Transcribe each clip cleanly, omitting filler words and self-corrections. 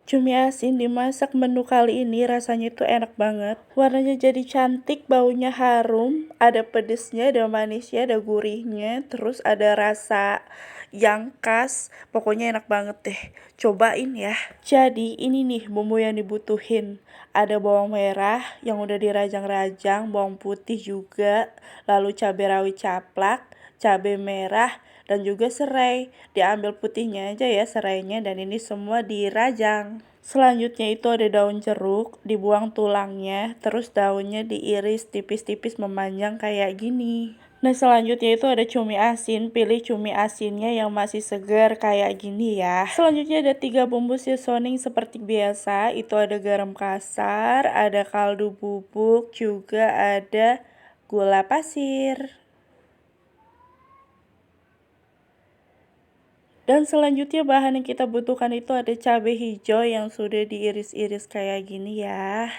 Cumi asin dimasak menu kali ini rasanya itu enak banget. Warnanya jadi cantik, baunya harum, ada pedesnya, ada manisnya, ada gurihnya, terus ada rasa yang khas. Pokoknya enak banget deh. Cobain ya. Jadi ini nih bumbu yang dibutuhin. Ada bawang merah yang udah dirajang-rajang, bawang putih juga, lalu cabai rawit caplak, cabai merah, dan juga serai. Diambil putihnya aja ya serainya, dan ini semua dirajang. Selanjutnya itu ada daun jeruk, dibuang tulangnya, terus daunnya diiris tipis-tipis memanjang kayak gini. Nah selanjutnya itu ada cumi asin, pilih cumi asinnya yang masih segar kayak gini ya. Selanjutnya ada 3 bumbu seasoning seperti biasa, itu ada garam kasar, ada kaldu bubuk, juga ada gula pasir. Dan selanjutnya bahan yang kita butuhkan itu ada cabai hijau yang sudah diiris-iris kayak gini ya.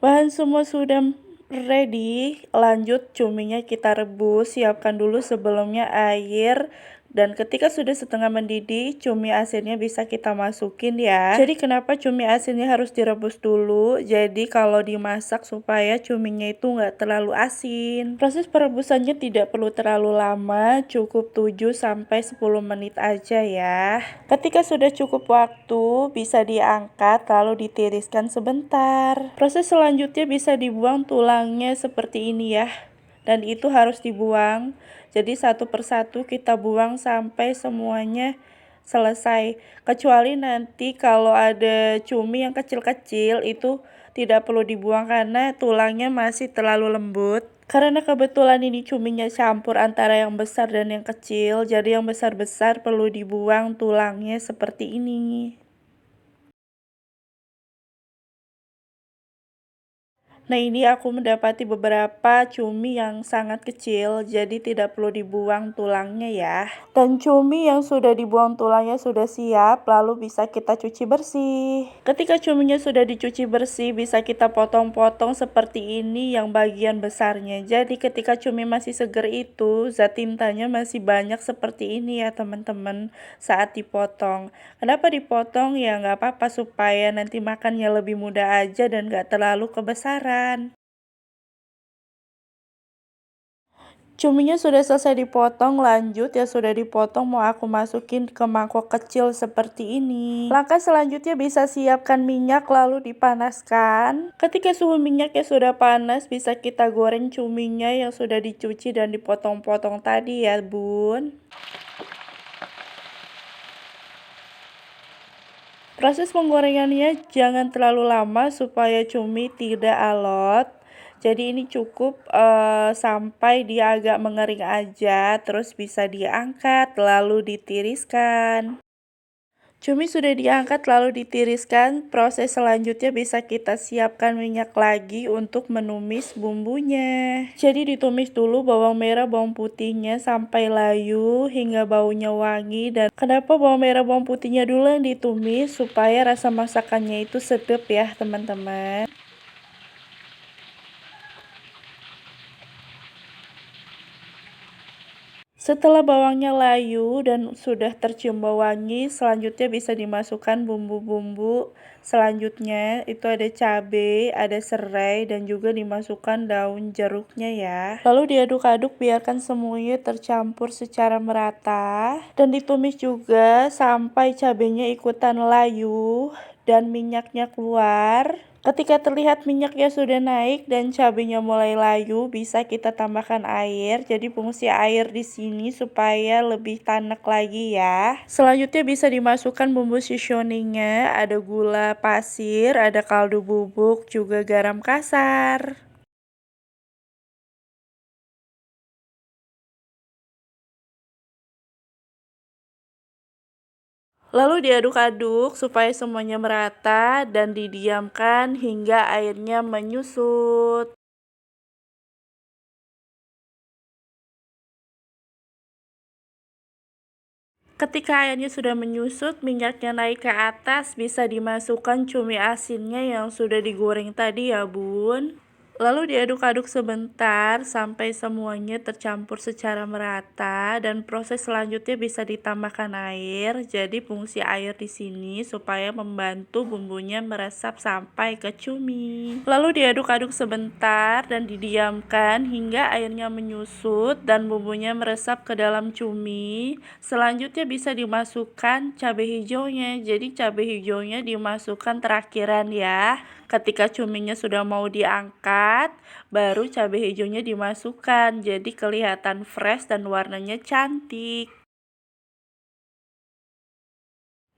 Bahan semua sudah ready, lanjut cuminya kita rebus. Siapkan dulu sebelumnya air. Dan ketika sudah setengah mendidih, cumi asinnya bisa kita masukin ya. Jadi kenapa cumi asinnya harus direbus dulu? Jadi kalau dimasak supaya cuminya itu nggak terlalu asin. Proses perebusannya tidak perlu terlalu lama, cukup 7-10 menit aja ya. Ketika sudah cukup waktu, bisa diangkat lalu ditiriskan sebentar. Proses selanjutnya bisa dibuang tulangnya seperti ini ya. Dan itu harus dibuang. Jadi satu persatu kita buang sampai semuanya selesai. Kecuali nanti kalau ada cumi yang kecil-kecil itu tidak perlu dibuang karena tulangnya masih terlalu lembut. Karena kebetulan ini cuminya campur antara yang besar dan yang kecil, jadi yang besar-besar perlu dibuang tulangnya seperti ini. Nah ini aku mendapati beberapa cumi yang sangat kecil, jadi tidak perlu dibuang tulangnya ya. Dan cumi yang sudah dibuang tulangnya sudah siap, lalu bisa kita cuci bersih. Ketika cuminya sudah dicuci bersih, bisa kita potong-potong seperti ini yang bagian besarnya. Jadi ketika cumi masih segar itu, zat tintanya masih banyak seperti ini ya teman-teman saat dipotong. Kenapa dipotong? Ya nggak apa-apa supaya nanti makannya lebih mudah aja dan nggak terlalu kebesaran. Cuminya sudah selesai dipotong, lanjut ya sudah dipotong mau aku masukin ke mangkok kecil seperti ini. Langkah selanjutnya bisa siapkan minyak lalu dipanaskan. Ketika suhu minyaknya sudah panas, bisa kita goreng cuminya yang sudah dicuci dan dipotong-potong tadi ya bun. Proses penggorengannya jangan terlalu lama supaya cumi tidak alot. Jadi ini cukup sampai dia agak mengering aja, terus bisa diangkat lalu ditiriskan. Cumi sudah diangkat lalu ditiriskan. Proses selanjutnya bisa kita siapkan minyak lagi untuk menumis bumbunya. Jadi ditumis dulu bawang merah, bawang putihnya sampai layu hingga baunya wangi. Dan kenapa bawang merah, bawang putihnya dulu yang ditumis? Supaya rasa masakannya itu sedap ya teman-teman. Setelah bawangnya layu dan sudah tercium bau wangi, selanjutnya bisa dimasukkan bumbu-bumbu. Selanjutnya itu ada cabai, ada serai, dan juga dimasukkan daun jeruknya ya. Lalu diaduk-aduk biarkan semuanya tercampur secara merata. Dan ditumis juga sampai cabainya ikutan layu dan minyaknya keluar. Ketika terlihat minyaknya sudah naik dan cabenya mulai layu, bisa kita tambahkan air. Jadi fungsi air di sini supaya lebih tanak lagi ya. Selanjutnya bisa dimasukkan bumbu seasoningnya, ada gula pasir, ada kaldu bubuk, juga garam kasar. Lalu diaduk-aduk supaya semuanya merata dan didiamkan hingga airnya menyusut. Ketika airnya sudah menyusut, minyaknya naik ke atas, bisa dimasukkan cumi asinnya yang sudah digoreng tadi ya bun. Lalu diaduk-aduk sebentar sampai semuanya tercampur secara merata dan proses selanjutnya bisa ditambahkan air. Jadi fungsi air di sini supaya membantu bumbunya meresap sampai ke cumi. Lalu diaduk-aduk sebentar dan didiamkan hingga airnya menyusut dan bumbunya meresap ke dalam cumi. Selanjutnya bisa dimasukkan cabai hijaunya. Jadi cabai hijaunya dimasukkan terakhiran ya. Ketika cuminya sudah mau diangkat, baru cabai hijaunya dimasukkan. Jadi kelihatan fresh dan warnanya cantik.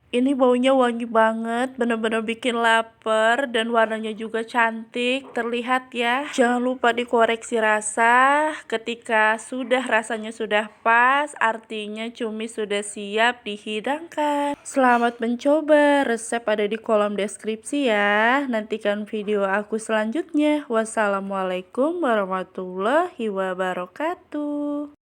Ini baunya wangi banget, bener-bener bikin lapar dan warnanya juga cantik, terlihat ya. Jangan lupa dikoreksi rasa, ketika rasanya sudah pas, artinya cumi sudah siap dihidangkan. Selamat mencoba, resep ada di kolom deskripsi ya. Nantikan video aku selanjutnya. Wassalamualaikum warahmatullahi wabarakatuh.